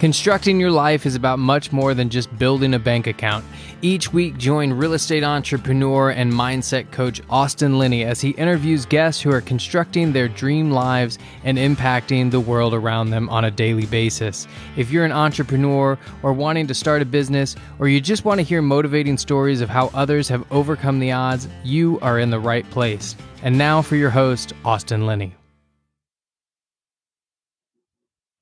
Constructing your life is about much more than just building a bank account. Each week, join real estate entrepreneur and mindset coach Austin Linney as he interviews guests who are constructing their dream lives and impacting the world around them on a daily basis. If you're an entrepreneur or wanting to start a business, or you just want to hear motivating stories of how others have overcome the odds, you are in the right place. And now for your host, Austin Linney.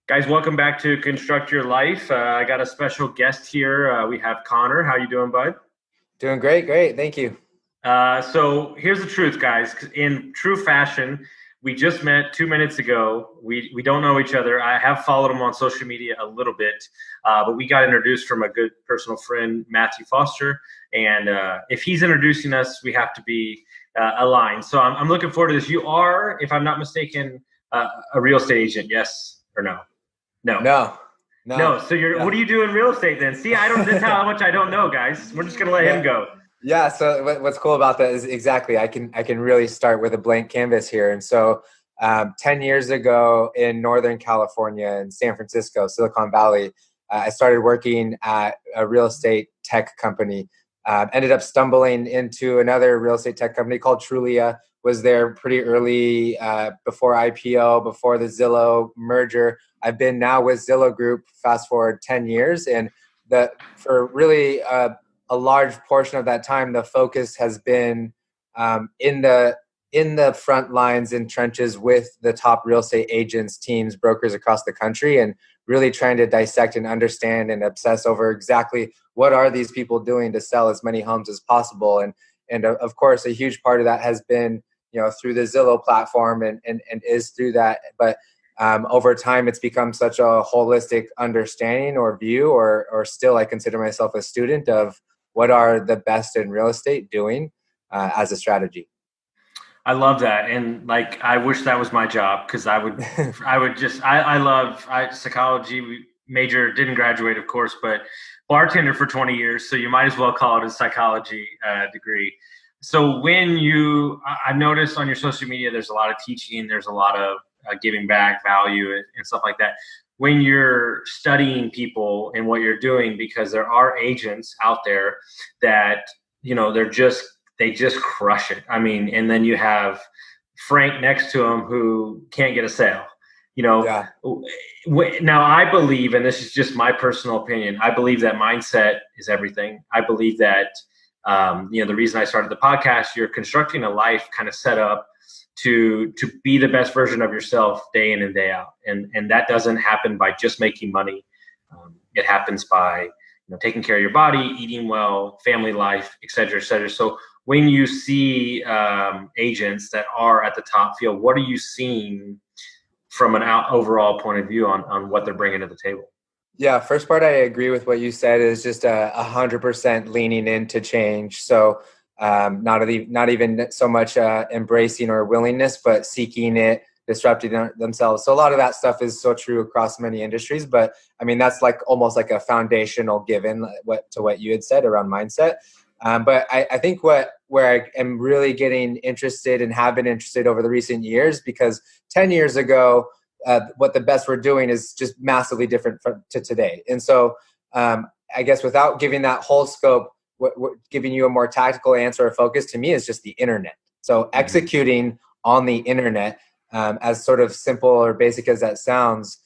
Guys, welcome back to Construct Your Life. I got a special guest here. We have Conor. How you doing, bud? Doing great. Thank you. So here's the truth, guys. In true fashion, we just met 2 minutes ago. We don't know each other. I have followed him on social media a little bit, but we got introduced from a good personal friend, Matthew Foster. And if he's introducing us, we have to be aligned. So I'm looking forward to this. You are, if I'm not mistaken, a real estate agent, yes or no? No. So what do you do in real estate then? See, that's how much I don't know, guys. We're just gonna let him go. Yeah. So what's cool about that is exactly I can really start with a blank canvas here. And so 10 years ago in Northern California in San Francisco, Silicon Valley, I started working at a real estate tech company. Ended up stumbling into another real estate tech company called Trulia. Was there pretty early, before IPO, before the Zillow merger. I've been now with Zillow Group, fast forward 10 years. And for really a large portion of that time, the focus has been in the front lines and trenches with the top real estate agents, teams, brokers across the country, and really trying to dissect and understand and obsess over exactly what are these people doing to sell as many homes as possible. And of course, a huge part of that has been, through the Zillow platform and is through that. But over time, it's become such a holistic understanding or view, or still I consider myself a student of what are the best in real estate doing as a strategy. I love that. And I wish that was my job, because I love psychology major, didn't graduate, of course, but bartender for 20 years. So you might as well call it a psychology degree. So I've noticed on your social media, there's a lot of teaching, there's a lot of giving back value and stuff like that. When you're studying people and what you're doing, because there are agents out there that, they just crush it. I mean, and then you have Frank next to him who can't get a sale. Yeah. Now I believe, and this is just my personal opinion, I believe that mindset is everything. I believe that, the reason I started the podcast, you're constructing a life kind of set up to be the best version of yourself day in and day out. And that doesn't happen by just making money. It happens by, taking care of your body, eating well, family life, et cetera, et cetera. So when you see agents that are at the top field, what are you seeing from an overall point of view on what they're bringing to the table? Yeah, first part, I agree with what you said, is just 100% leaning into change. So not even so much embracing or willingness, but seeking it, disrupting themselves. So a lot of that stuff is so true across many industries. But I mean, that's almost like a foundational given to what you had said around mindset. But I think where I am really getting interested and have been interested over the recent years, because 10 years ago, what the best we're doing is just massively different to today. And so I guess without giving that whole scope, giving you a more tactical answer or focus to me is just the internet. So executing on the internet, as sort of simple or basic as that sounds,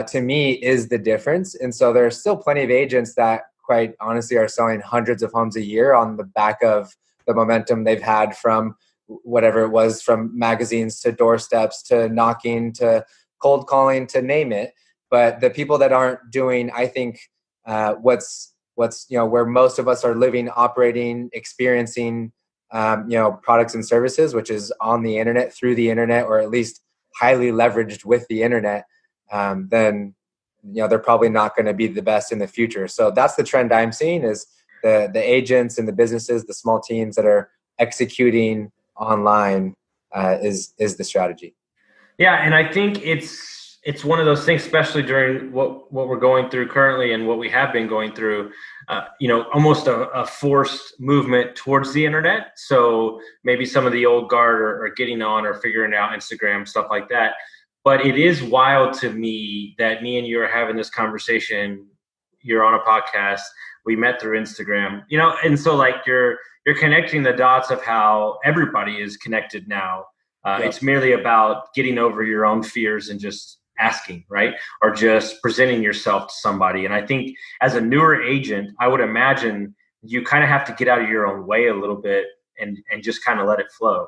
to me is the difference. And so there are still plenty of agents that quite honestly are selling hundreds of homes a year on the back of the momentum they've had from whatever it was, from magazines to doorsteps to knocking to cold calling, to name it. But the people that aren't doing, I think, what's where most of us are living, operating, experiencing, products and services, which is on the internet, through the internet, or at least highly leveraged with the internet, then they're probably not going to be the best in the future. So that's the trend I'm seeing, is the agents and the businesses, the small teams that are executing online is the strategy. Yeah, and I think it's one of those things, especially during what we're going through currently and what we have been going through, almost a forced movement towards the internet. So maybe some of the old guard are getting on or figuring out Instagram, stuff like that. But it is wild to me that me and you are having this conversation. You're on a podcast. We met through Instagram, and so like you're connecting the dots of how everybody is connected now. Yep. It's merely about getting over your own fears and just asking, right? Or just presenting yourself to somebody. And I think as a newer agent, I would imagine you kind of have to get out of your own way a little bit and just kind of let it flow.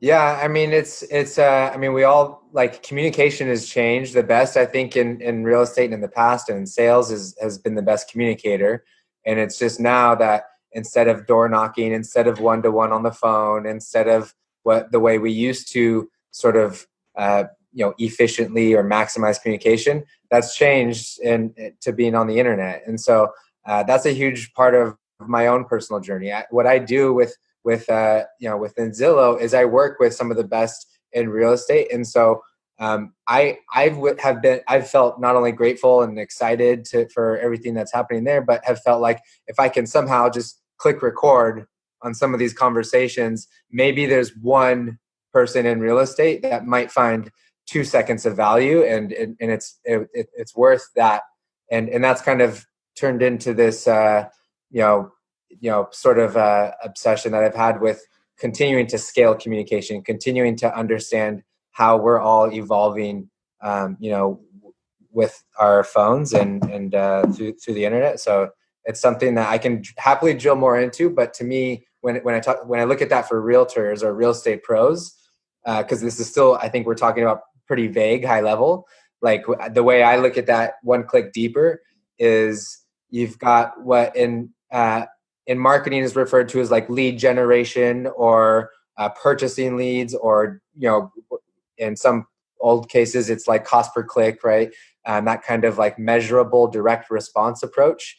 Yeah, I mean, I mean, we all, like, communication has changed. The best, I think, in real estate and in the past, and sales has been the best communicator. And it's just now that instead of door knocking, instead of one-to-one on the phone, instead of the way we used to sort of, efficiently or maximize communication, that's changed to being on the internet. And so that's a huge part of my own personal journey. What I do within Zillow is I work with some of the best in real estate. And so I've felt not only grateful and excited for everything that's happening there, but have felt like if I can somehow just click record on some of these conversations, maybe there's one person in real estate that might find 2 seconds of value, and it's worth that. And that's kind of turned into this, sort of obsession that I've had with continuing to scale communication, continuing to understand how we're all evolving, with our phones and through the internet. So it's something that I can happily drill more into. But to me, when I look at that for realtors or real estate pros, because this is still, I think we're talking about pretty vague, high level. Like, the way I look at that one click deeper is you've got what in marketing is referred to as like lead generation, or purchasing leads, or in some old cases it's like cost per click, right? That kind of like measurable direct response approach,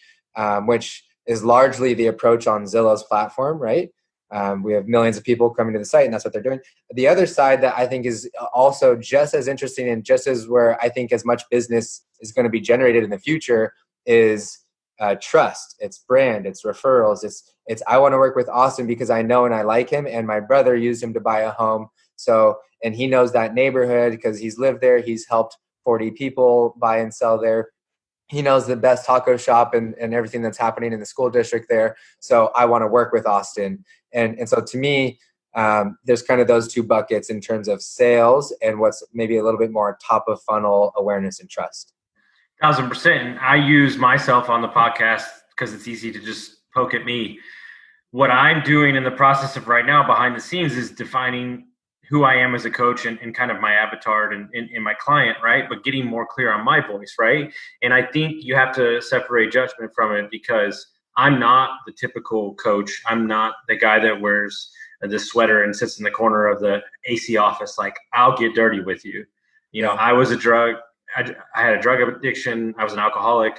which is largely the approach on Zillow's platform, right? We have millions of people coming to the site, and that's what they're doing. The other side that I think is also just as interesting, and just as where I think as much business is going to be generated in the future, is trust. It's brand, it's referrals. It's I want to work with Austin because I know and I like him, and my brother used him to buy a home. So, and he knows that neighborhood because he's lived there. He's helped 40 people buy and sell there. He knows the best taco shop and everything that's happening in the school district there. So I want to work with Austin. And so to me, there's kind of those two buckets in terms of sales and what's maybe a little bit more top of funnel awareness and trust. 1,000%. I use myself on the podcast because it's easy to just poke at me. What I'm doing in the process of right now behind the scenes is defining who I am as a coach and kind of my avatar and my client, right? But getting more clear on my voice, right? And I think you have to separate judgment from it, because I'm not the typical coach. I'm not the guy that wears the sweater and sits in the corner of the AC office. Like, I'll get dirty with you. I was I had a drug addiction. I was an alcoholic.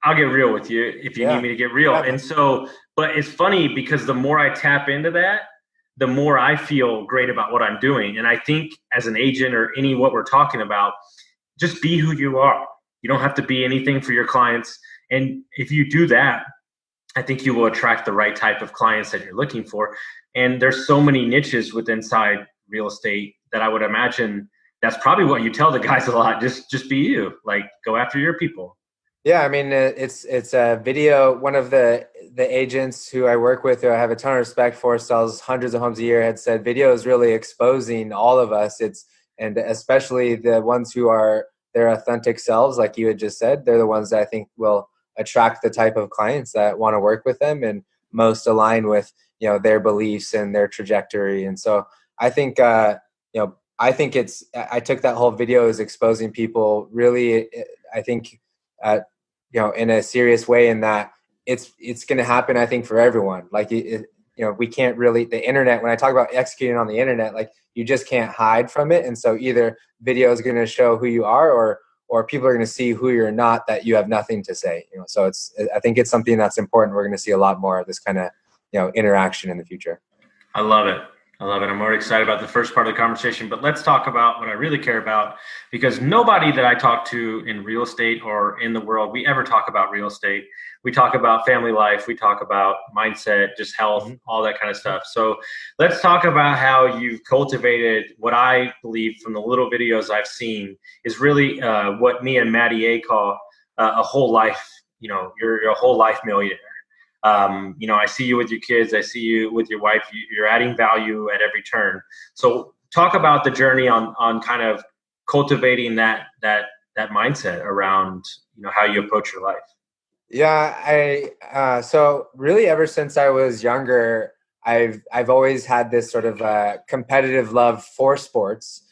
I'll get real with you if you need me to get real. Yeah. And so, but it's funny because the more I tap into that, the more I feel great about what I'm doing. And I think as an agent or what we're talking about, just be who you are. You don't have to be anything for your clients. And if you do that, I think you will attract the right type of clients that you're looking for. And there's so many niches inside real estate that I would imagine that's probably what you tell the guys a lot. Just be you, like, go after your people. Yeah, I mean, it's a video. One of the agents who I work with, who I have a ton of respect for, sells hundreds of homes a year, had said video is really exposing all of us. And especially the ones who are their authentic selves, like you had just said, they're the ones that I think will attract the type of clients that want to work with them and most align with their beliefs and their trajectory. And so I think I took that whole video as exposing people really. I think. In a serious way, in that it's going to happen, I think, for everyone. Like, we can't really, the internet, when I talk about executing on the internet, like, you just can't hide from it. And so either video is going to show who you are, or people are going to see who you're not, that you have nothing to say. So I think it's something that's important. We're going to see a lot more of this kind of, interaction in the future. I love it. I love it. I'm already excited about the first part of the conversation, but let's talk about what I really care about, because nobody that I talk to in real estate or in the world, we ever talk about real estate. We talk about family life. We talk about mindset, just health, all that kind of stuff. So let's talk about how you've cultivated what I believe from the little videos I've seen is really what me and Maddie A call a whole life. You're a whole life millionaire. I see you with your kids. I see you with your wife. You're adding value at every turn. So talk about the journey on kind of cultivating that mindset around, how you approach your life. Yeah, so really ever since I was younger, I've always had this sort of competitive love for sports.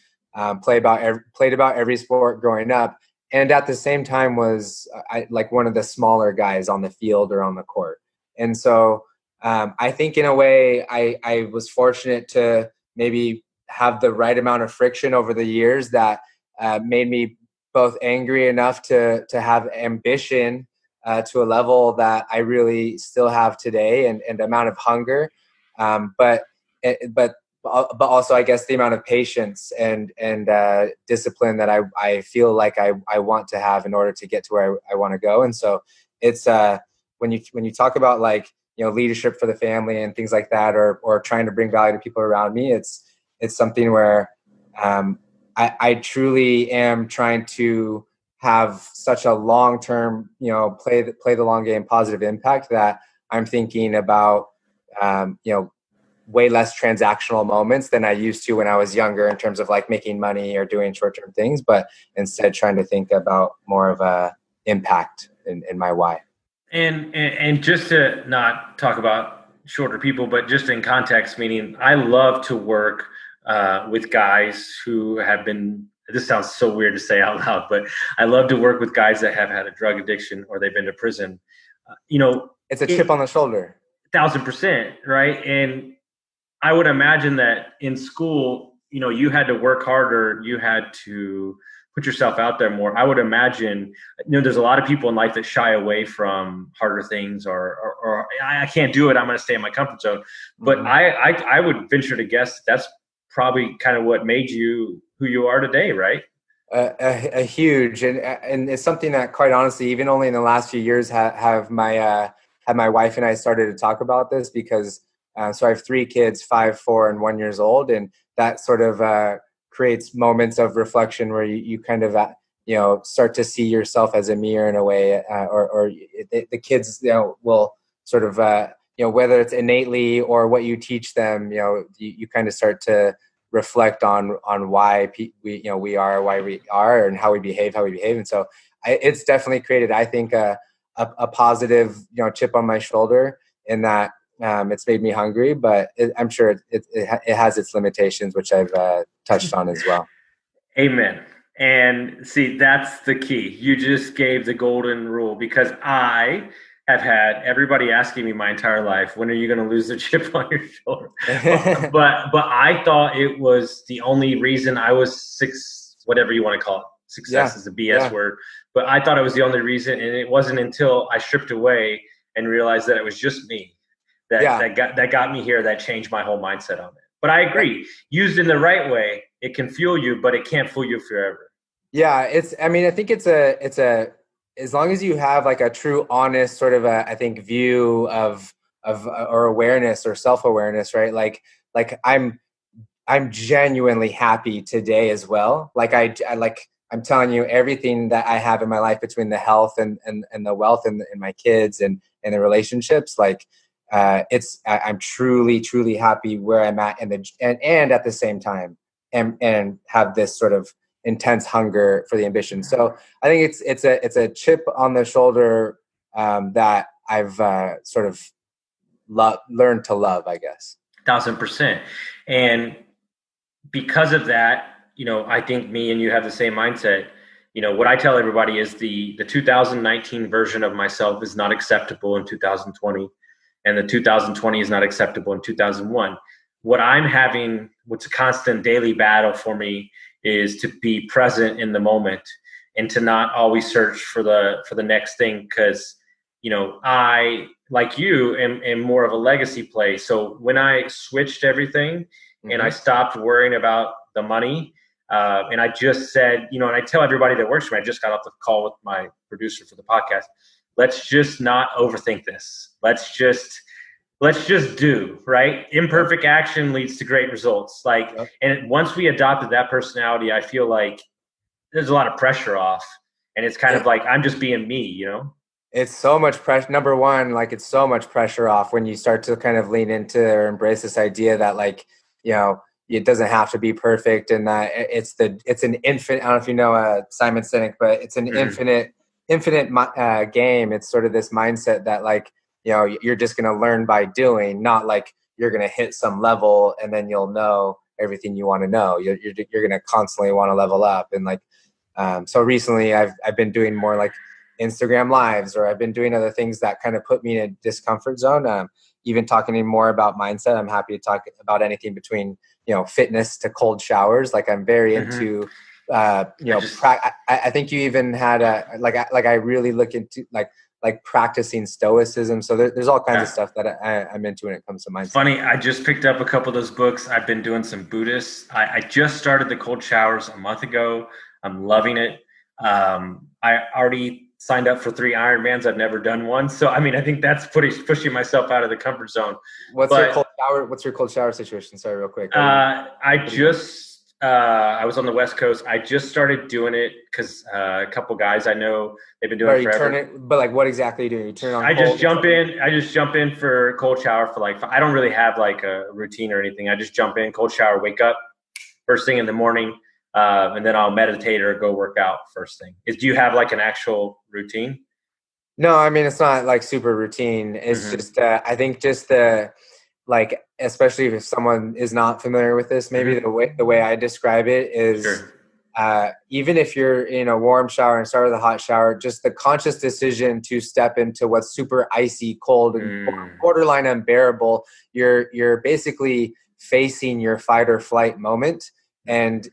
Played about every sport growing up, and at the same time was like one of the smaller guys on the field or on the court. And so I think in a way I was fortunate to maybe have the right amount of friction over the years that made me both angry enough to have ambition to a level that I really still have today, and amount of hunger, but also I guess the amount of patience and discipline that I feel like I want to have in order to get to where I want to go. And so it's when you talk about like leadership for the family and things like that, or trying to bring value to people around me, it's something where I truly am trying to have such a long-term, play the long game, positive impact, that I'm thinking about, way less transactional moments than I used to when I was younger in terms of like making money or doing short-term things, but instead trying to think about more of a impact in my why. And just to not talk about shorter people, but just in context, meaning I love to work with guys who have been, this sounds so weird to say out loud, but I love to work with guys that have had a drug addiction or they've been to prison. It's a chip on the shoulder. 1,000%, right? And I would imagine that in school, you had to work harder, you had to put yourself out there more. I would imagine, there's a lot of people in life that shy away from harder things, or I can't do it, I'm going to stay in my comfort zone. But I would venture to guess that's probably kind of what made you who you are today, right? A huge, and it's something that, quite honestly, even only in the last few years have my wife and I started to talk about this, because so I have 3 kids, 5, 4, and 1 years old, and that sort of creates moments of reflection where you kind of start to see yourself as a mirror in a way, or the kids will sort of whether it's innately or what you teach them, you kind of start to reflect on why we are why we are, and how we behave. And so it's definitely created, I think, a positive chip on my shoulder, in that it's made me hungry, but I'm sure it has its limitations, which I've touched on as well. Amen. And see, that's the key. You just gave the golden rule, because I have had everybody asking me my entire life, when are you going to lose the chip on your shoulder? but I thought it was the only reason I was whatever you want to call it. Success is a BS word, but I thought it was the only reason. And it wasn't until I stripped away and realized that it was just me that got me here, that changed my whole mindset on it. But I agree, used in the right way, it can fuel you, but it can't fool you forever. Yeah, I think it's as long as you have like a true, honest sort of I think view of or awareness or self-awareness, right? Like I'm genuinely happy today as well. Like I'm telling you, everything that I have in my life, between the health and the wealth and my kids and the relationships, like I'm truly happy where I'm at, and at the same time and have this sort of intense hunger for the ambition. So I think it's a chip on the shoulder that I've sort of learned to love, I guess. 1,000%. And because of that, I think me and you have the same mindset. What I tell everybody is the 2019 version of myself is not acceptable in 2020, and the 2020 is not acceptable in 2001. What's a constant daily battle for me, is to be present in the moment and to not always search for the next thing, because I, like you, am more of a legacy play. So when I switched everything, and I stopped worrying about the money. And I just said, and I tell everybody that works for me, I just got off the call with my producer for the podcast. Let's just not overthink this. Let's just do, right? Imperfect action leads to great results. And once we adopted that personality, I feel like there's a lot of pressure off, and it's kind of like, I'm just being me, It's so much pressure. Number one, it's so much pressure off when you start to kind of lean into or embrace this idea that it doesn't have to be perfect, and that it's an infinite. I don't know if you know Simon Sinek, but it's an infinite game. It's sort of this mindset that you're just going to learn by doing, not like you're going to hit some level and then you'll know everything you want to know. You're going to constantly want to level up, and so recently I've been doing more like Instagram lives, or I've been doing other things that kind of put me in a discomfort zone. Even talking more about mindset, I'm happy to talk about anything between, fitness to cold showers. I'm very into, I think you even had I really look into practicing stoicism. So there's all kinds of stuff that I'm into when it comes to mindset. Funny, I just picked up a couple of those books. I've been doing some Buddhist. I just started the cold showers a month ago. I'm loving it. I already signed up for 3 Ironmans. I've never done one. So, I think that's pushing myself out of the comfort zone. What's your cold shower situation? Sorry, real quick. I was on the West Coast. I just started doing it because a couple guys I know, they've been doing it forever. But what exactly are you doing? You turn it on I just jump in for cold shower for I don't really have a routine or anything. I just jump in, cold shower, wake up first thing in the morning. And then I'll meditate or go work out first thing. Do you have an actual routine? No, it's not super routine. It's just, I think just the, especially if someone is not familiar with this, maybe the way I describe it is, even if you're in a warm shower and start with a hot shower, just the conscious decision to step into what's super icy cold and borderline unbearable, you're basically facing your fight or flight moment. And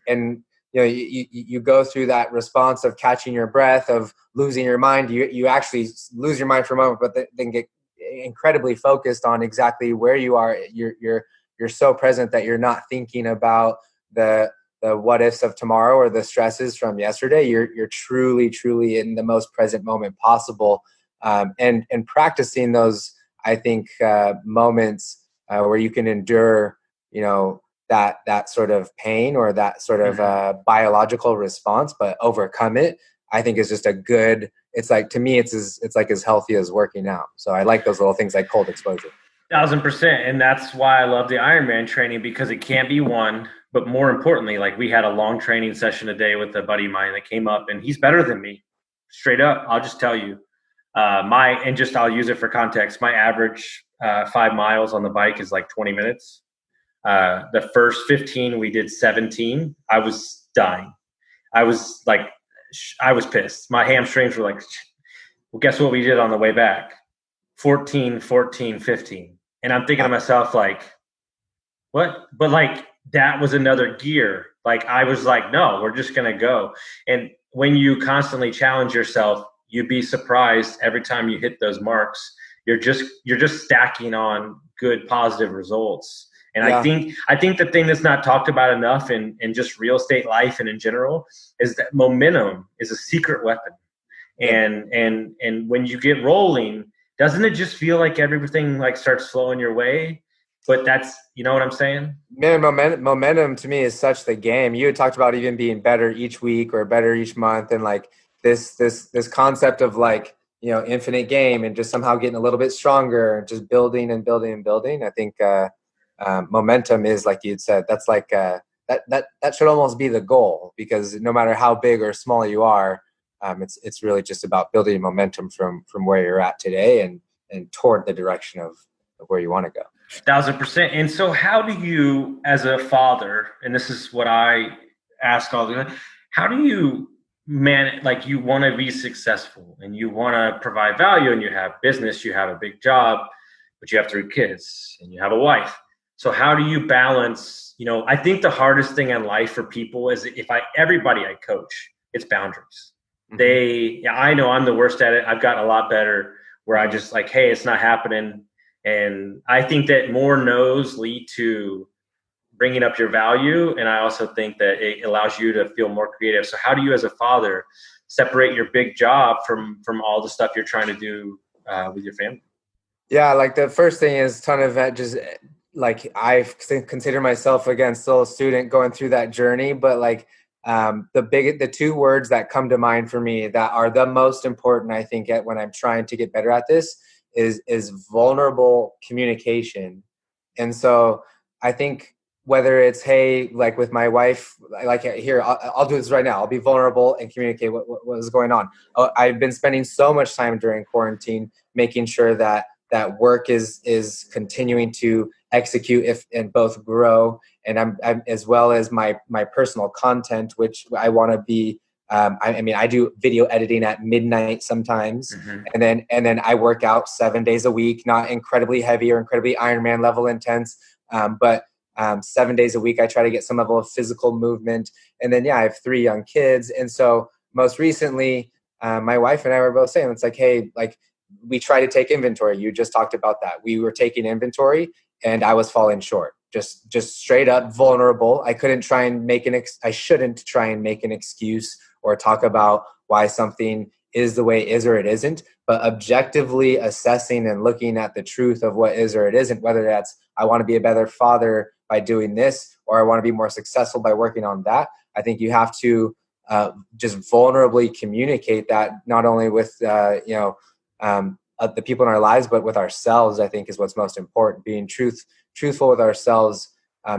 you go through that response of catching your breath, of losing your mind. You actually lose your mind for a moment, but then get incredibly focused on exactly where you are. You're so present that you're not thinking about the what ifs of tomorrow or the stresses from yesterday. You're truly in the most present moment possible. And practicing those, I think, moments where you can endure, that sort of pain or that sort of biological response, but overcome it, I think is just a good, to me, it's as healthy as working out. So I like those little things like cold exposure. 1,000%. And that's why I love the Ironman training, because it can't be one, but more importantly, we had a long training session today with a buddy of mine that came up, and he's better than me, straight up. I'll just tell you, I'll use it for context. My average 5 miles on the bike is 20 minutes. The first 15, we did 17. I was dying. I was pissed. My hamstrings were well, guess what we did on the way back? 14, 14, 15. And I'm thinking to myself, what? But that was another gear. I was no, we're just going to go. And when you constantly challenge yourself, you'd be surprised every time you hit those marks. You're just stacking on good, positive results. And I think the thing that's not talked about enough in just real estate life and in general is that momentum is a secret weapon. And when you get rolling, doesn't it just feel like everything starts flowing your way? But that's, you know what I'm saying? Man, momentum to me is such the game. You had talked about even being better each week or better each month, and this concept of infinite game and just somehow getting a little bit stronger and just building and building and building. I think momentum is, like you'd said, that's that should almost be the goal, because no matter how big or small you are, it's really just about building momentum from where you're at today and toward the direction of where you want to go. 1,000%. And so how do you, as a father, and this is what I ask all the time, how do you manage, you want to be successful and you want to provide value, and you have business, you have a big job, but you have 3 kids and you have a wife. So how do you balance, I think the hardest thing in life for people is everybody I coach, it's boundaries. I know I'm the worst at it. I've gotten a lot better where I just hey, it's not happening. And I think that more no's lead to bringing up your value. And I also think that it allows you to feel more creative. So how do you as a father separate your big job from all the stuff you're trying to do with your family? Yeah, like the first thing is ton of that. Just like I consider myself again still a student going through that journey, but like the two words that come to mind for me that are the most important, I think, when I'm trying to get better at this is vulnerable communication. And so I think whether it's, hey, like with my wife, like here, I'll do this right now. I'll be vulnerable and communicate what is going on. I've been spending so much time during quarantine making sure that work is continuing to execute and both grow, and I'm as well as my personal content, which I want to be. I mean, I do video editing at midnight sometimes, and then I work out 7 days a week, not incredibly heavy or incredibly Ironman level intense, but 7 days a week I try to get some level of physical movement. And then I have 3 young kids, and so most recently, my wife and I were both saying, it's like, hey, like, we try to take inventory. You just talked about that. We were taking inventory and I was falling short. Just straight up vulnerable. I couldn't try and I shouldn't try and make an excuse or talk about why something is the way it is or it isn't, but objectively assessing and looking at the truth of what is or it isn't, whether that's I want to be a better father by doing this, or I want to be more successful by working on that. I think you have to just vulnerably communicate that, not only with the people in our lives, but with ourselves, I think is what's most important. Being truthful with ourselves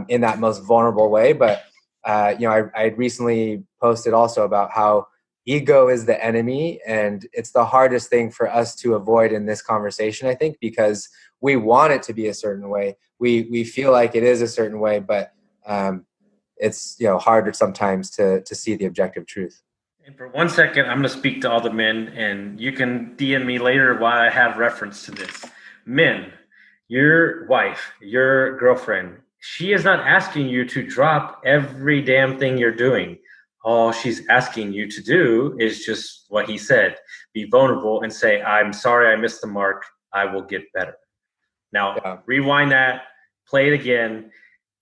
in that most vulnerable way. But I recently posted also about how ego is the enemy, and it's the hardest thing for us to avoid in this conversation, I think, because we want it to be a certain way. We feel like it is a certain way, but it's harder sometimes to see the objective truth. And for 1 second, I'm going to speak to all the men, and you can DM me later why I have reference to this. Men, your wife, your girlfriend, she is not asking you to drop every damn thing you're doing. All she's asking you to do is just what he said. Be vulnerable and say, I'm sorry I missed the mark. I will get better. Now, rewind that, play it again.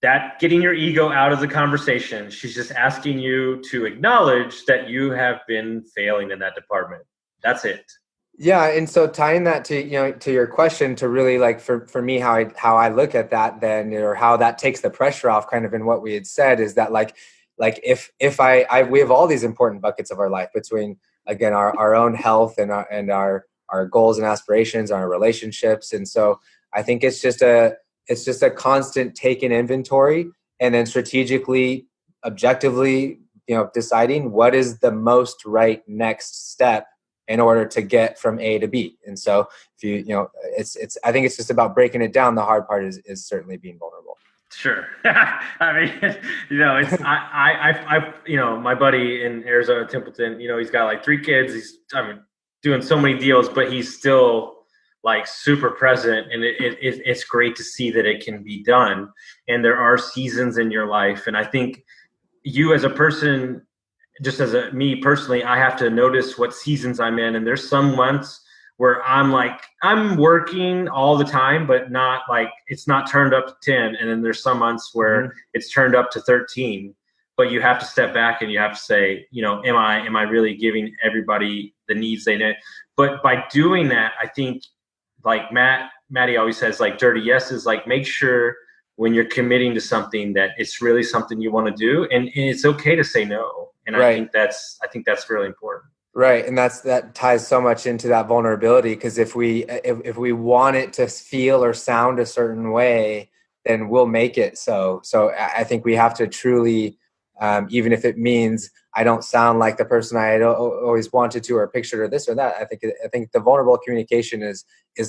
That getting your ego out of the conversation. She's just asking you to acknowledge that you have been failing in that department. That's it. Yeah, and so tying that to your question, to really like for me how I look at that then, or how that takes the pressure off, kind of in what we had said, is that like if we have all these important buckets of our life between, again, our own health and our goals and aspirations, our relationships, and so I think it's just a constant taking inventory and then strategically, objectively, deciding what is the most right next step in order to get from A to B. And so if I think it's just about breaking it down. The hard part is certainly being vulnerable. Sure. I mean, it's, my buddy in Arizona, Templeton, he's got like 3 kids. He's doing so many deals, but he's still like super present, and it's great to see that it can be done. And there are seasons in your life. And I think you as a person, just as me personally, I have to notice what seasons I'm in. And there's some months where I'm working all the time, but not like it's not turned up to 10. And then there's some months where it's turned up to 13, but you have to step back and you have to say, am I really giving everybody the needs they need? But by doing that, I think, like Maddie always says, like dirty yeses, like make sure when you're committing to something that it's really something you want to do, and it's okay to say no. And right. I think that's really important. Right, and that ties so much into that vulnerability, because if we want it to feel or sound a certain way, then we'll make it so. So I think we have to truly, even if it means I don't sound like the person I had always wanted to or pictured or this or that. I think the vulnerable communication is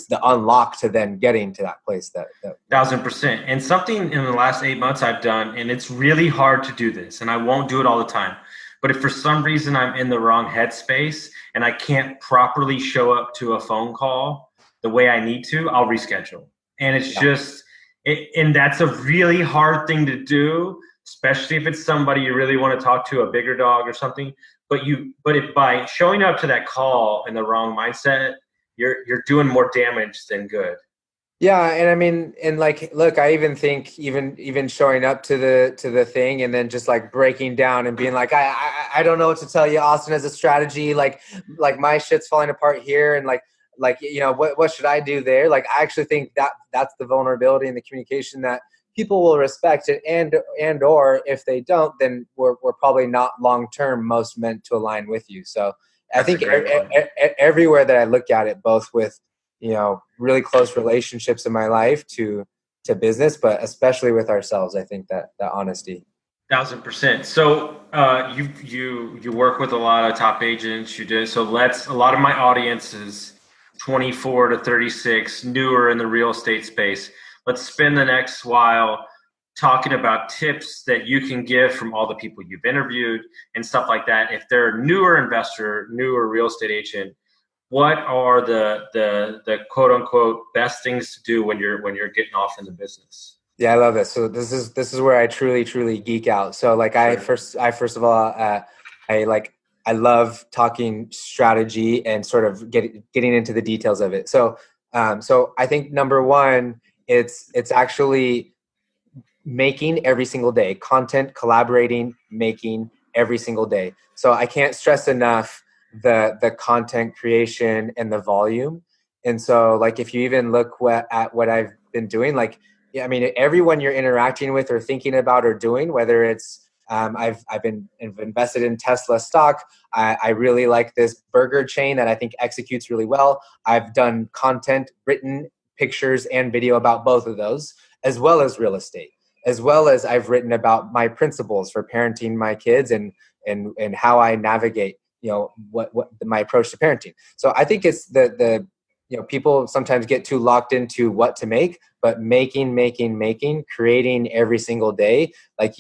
the unlock to then getting to that place. That 1000%. And something in the last 8 months I've done, and it's really hard to do this, and I won't do it all the time. But if for some reason I'm in the wrong headspace and I can't properly show up to a phone call the way I need to, I'll reschedule. And it's and that's a really hard thing to do, especially if it's somebody you really want to talk to, a bigger dog or something. But if by showing up to that call in the wrong mindset, you're doing more damage than good. Yeah, and I mean, and like, look, I even think even showing up to the thing and then just like breaking down and being like, I don't know what to tell you, Austin, as a strategy, like my shit's falling apart here, and like what should I do there? Like, I actually think that that's the vulnerability and the communication that people will respect it, and or if they don't, then we're probably not long term most meant to align with you. So I That's a think great point. everywhere that I look at it, both with really close relationships in my life to business, but especially with ourselves, I think that honesty. 1,000%. So you work with a lot of top agents. You did so. A lot of my audience is 24 to 36, newer in the real estate space. Let's spend the next while talking about tips that you can give from all the people you've interviewed and stuff like that. If they're a newer investor, newer real estate agent, what are the quote unquote best things to do when you're getting off in the business? Yeah, I love this. So this is where I truly geek out. So like Sure. I first of all, I love talking strategy and sort of getting into the details of it. So I think number one, it's actually making every single day, content, collaborating, making every single day. So I can't stress enough the content creation and the volume. And so like if you even look at what I've been doing, like yeah, I mean everyone you're interacting with or thinking about or doing, whether it's I've been invested in Tesla stock. I really like this burger chain that I think executes really well. I've done content, written pictures and video about both of those, as well as real estate, as well as I've written about my principles for parenting my kids and how I navigate, what my approach to parenting. So I think it's the people sometimes get too locked into what to make, but making, creating every single day. Like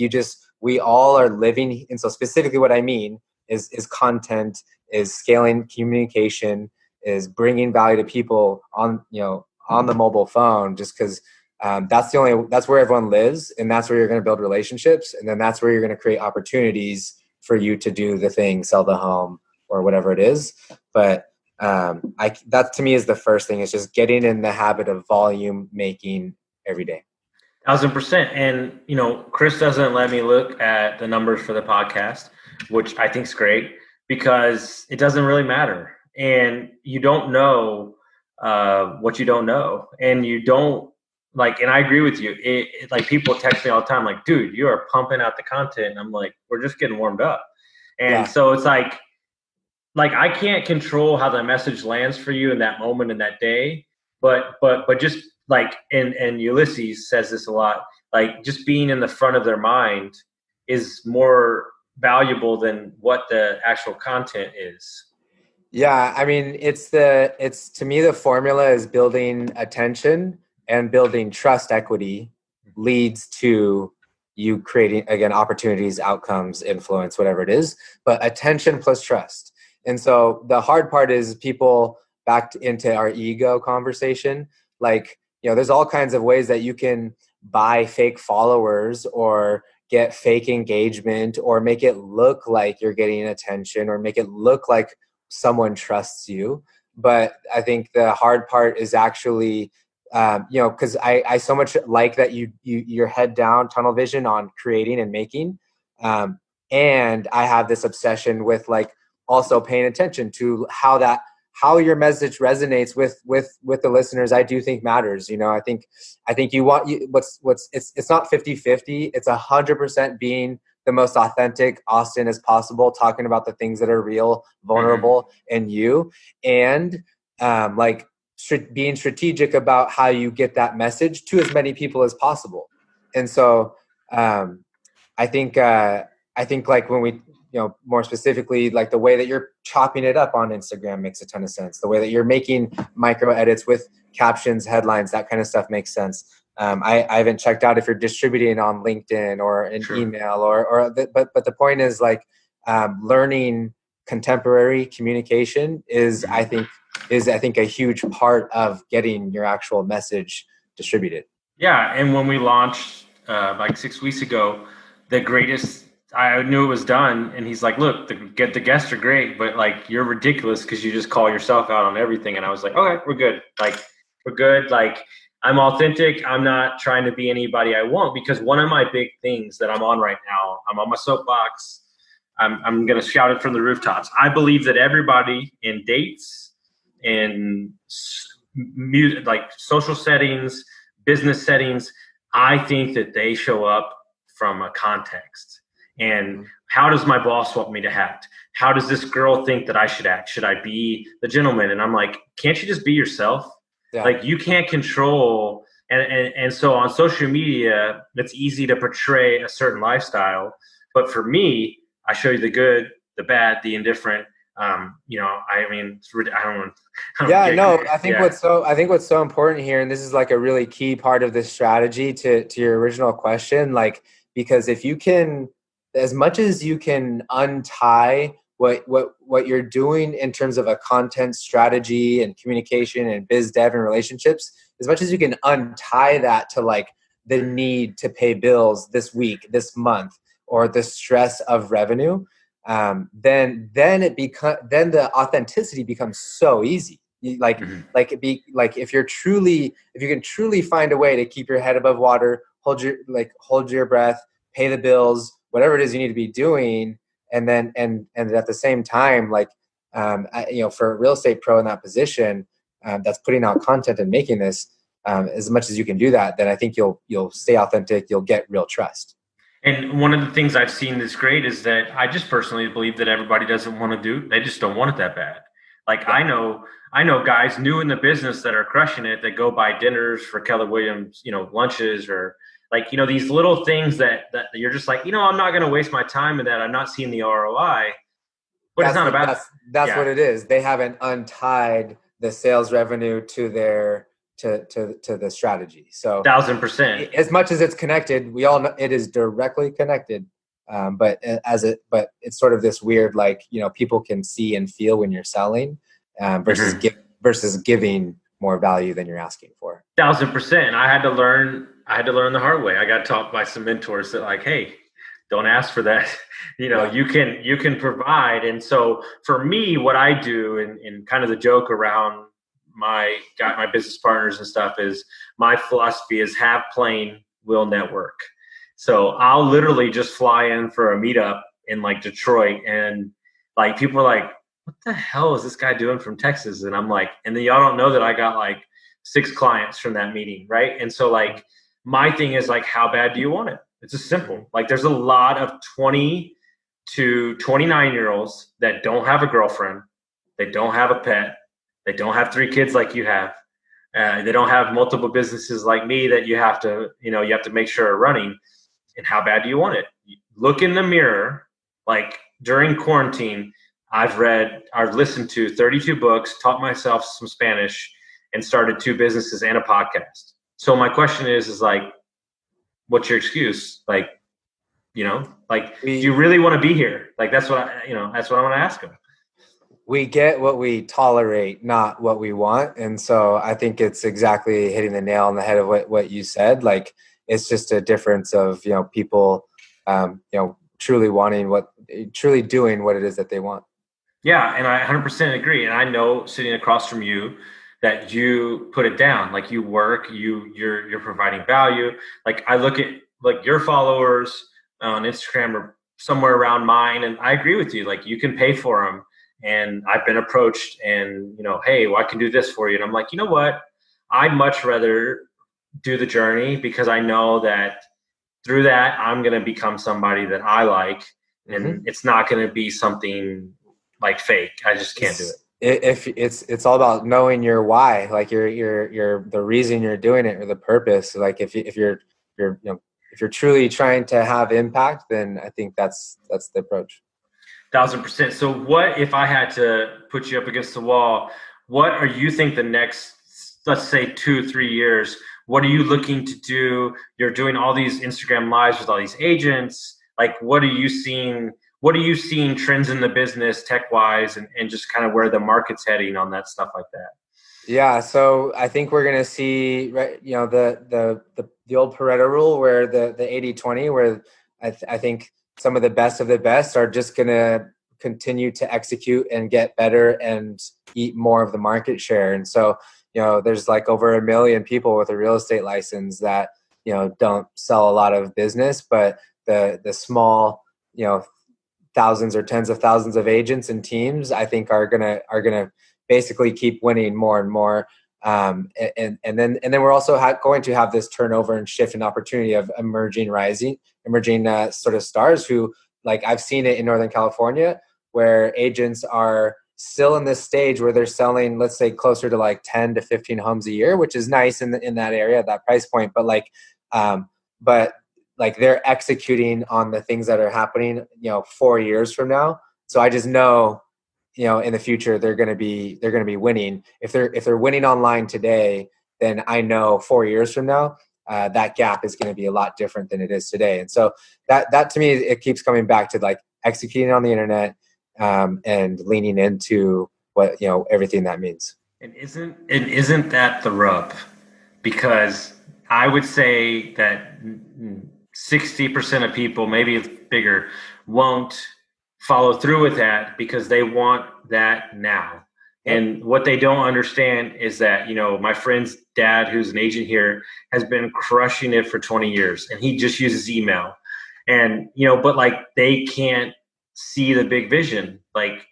we all are living. And so specifically what I mean is content, is scaling communication, is bringing value to people on the mobile phone, just because that's where everyone lives, and that's where you're going to build relationships, and then that's where you're going to create opportunities for you to do the thing, sell the home or whatever it is. But that to me is the first thing, is just getting in the habit of volume making every day. 1,000%. And Chris doesn't let me look at the numbers for the podcast, which I think is great because it doesn't really matter, and you don't know what you don't know, and you don't like. And I agree with you. Like people text me all the time, like, "Dude, you are pumping out the content," and I'm like, "We're just getting warmed up." And Yeah. so it's like I can't control how the message lands for you in that moment in that day, but just like and Ulysses says this a lot, like just being in the front of their mind is more valuable than what the actual content is. Yeah, I mean, it's to me the formula is building attention and building trust equity leads to you creating, again, opportunities, outcomes, influence, whatever it is, but attention plus trust. And so the hard part is people backed into our ego conversation. Like, there's all kinds of ways that you can buy fake followers or get fake engagement or make it look like you're getting attention or make it look like someone trusts you. But I think the hard part is actually because I so much like that you're head down, tunnel vision on creating and making, and I have this obsession with like also paying attention to how your message resonates with the listeners. I do think matters. I think you want it's not 50-50. It's 100% being the most authentic Austin as possible, talking about the things that are real, vulnerable, and you, and being strategic about how you get that message to as many people as possible. And so I think like when we, more specifically, like the way that you're chopping it up on Instagram makes a ton of sense. The way that you're making micro edits with captions, headlines, that kind of stuff makes sense. I haven't checked out if you're distributing on LinkedIn or an Sure. email but the point is like learning contemporary communication is I think a huge part of getting your actual message distributed. Yeah, and when we launched like 6 weeks ago, the greatest, I knew it was done, and he's like, "Look, the guests are great, but like you're ridiculous because you just call yourself out on everything." And I was like, "Okay, we're good. Like we're good." Like I'm authentic. I'm not trying to be anybody I won't, because one of my big things that I'm on right now, I'm on my soapbox. I'm going to shout it from the rooftops. I believe that everybody in dates, in music, like social settings, business settings, I think that they show up from a context. And how does my boss want me to act? How does this girl think that I should act? Should I be the gentleman? And I'm like, can't you just be yourself? Yeah. Like, you can't control. And so on social media, it's easy to portray a certain lifestyle. But for me, I show you the good, the bad, the indifferent. I mean, I don't know. I think what's so important here, and this is like a really key part of this strategy to your original question, like, because if you can, as much as you can untie what you're doing in terms of a content strategy and communication and biz dev and relationships, as much as you can untie that to like the need to pay bills this week, this month, or the stress of revenue, then the authenticity becomes so easy. If you can truly find a way to keep your head above water, hold your breath, pay the bills, whatever it is you need to be doing, and then and at the same time, for a real estate pro in that position, that's putting out content and making this, as much as you can do that, then I think you'll stay authentic, you'll get real trust. And one of the things I've seen that's great is that I just personally believe that everybody doesn't want to do, they just don't want it that bad. Like, yeah. I know guys new in the business that are crushing it, that go buy dinners for Keller Williams, lunches, or like, these little things that you're just like, I'm not going to waste my time in that. I'm not seeing the ROI, but it's not about that's what it is. They haven't untied the sales revenue to their to the strategy. So 1,000%. As much as it's connected, we all know it is directly connected. But it's sort of this weird, like, people can see and feel when you're selling, versus giving more value than you're asking for. 1,000%. I had to learn the hard way. I got taught by some mentors that, like, hey, don't ask for that. You can provide. And so for me, what I do, and kind of the joke around my business partners and stuff, is my philosophy is have plain, will network. So I'll literally just fly in for a meetup in like Detroit, and like people are like, what the hell is this guy doing from Texas? And I'm like, and then y'all don't know that I got like 6 clients from that meeting, right? And so like my thing is like, how bad do you want it? It's just simple. Like, there's a lot of 20 to 29-year-olds that don't have a girlfriend, they don't have a pet, they don't have 3 kids like you have. They don't have multiple businesses like me that you have to make sure are running. And how bad do you want it? Look in the mirror. Like, during quarantine, I've listened to 32 books, taught myself some Spanish, and started 2 businesses and a podcast. So my question is like, what's your excuse? Like, do you really want to be here? Like, that's what I want to ask them. We get what we tolerate, not what we want. And so I think it's exactly hitting the nail on the head of what you said. Like, it's just a difference of, people, truly doing what it is that they want. Yeah. And I 100% agree. And I know, sitting across from you, that you put it down. Like, you work, you're providing value. Like, I look at like your followers on Instagram are somewhere around mine. And I agree with you. Like, you can pay for them. And I've been approached and, hey, well, I can do this for you. And I'm like, you know what? I'd much rather do the journey, because I know that through that, I'm going to become somebody that I like. And it's not going to be something like fake. I just can't do it. If it's all about knowing your why, like your the reason you're doing it, or the purpose. Like, if you're truly trying to have impact, then I think that's the approach. 1,000%. So what if I had to put you up against the wall? What are you think the next, let's say 2-3 years, what are you looking to do? You're doing all these Instagram lives with all these agents. Like, what are you seeing? What are you seeing trends in the business tech wise, and just kind of where the market's heading on that stuff like that? Yeah. So I think we're going to see, right, the old Pareto rule, where the 80-20, where I think some of the best are just going to continue to execute and get better and eat more of the market share. And so, there's like over 1 million people with a real estate license that, don't sell a lot of business, but the small, thousands or tens of thousands of agents and teams, I think are gonna basically keep winning more and more. And then we're also going to have this turnover and shift and opportunity of emerging sort of stars who, like, I've seen it in Northern California, where agents are still in this stage where they're selling, let's say, closer to like 10 to 15 homes a year, which is nice in that area, that price point. But like they're executing on the things that are happening, 4 years from now. So I just know, in the future, they're going to be winning. If they're winning online today, then I know 4 years from now, that gap is going to be a lot different than it is today. And so that to me, it keeps coming back to like executing on the internet, and leaning into what, everything that means. And isn't that the rub? Because I would say that 60% of people, maybe it's bigger, won't follow through with that because they want that now. Yep. And what they don't understand is that, my friend's dad, who's an agent here, has been crushing it for 20 years, and he just uses email. And, but like they can't see the big vision. Like,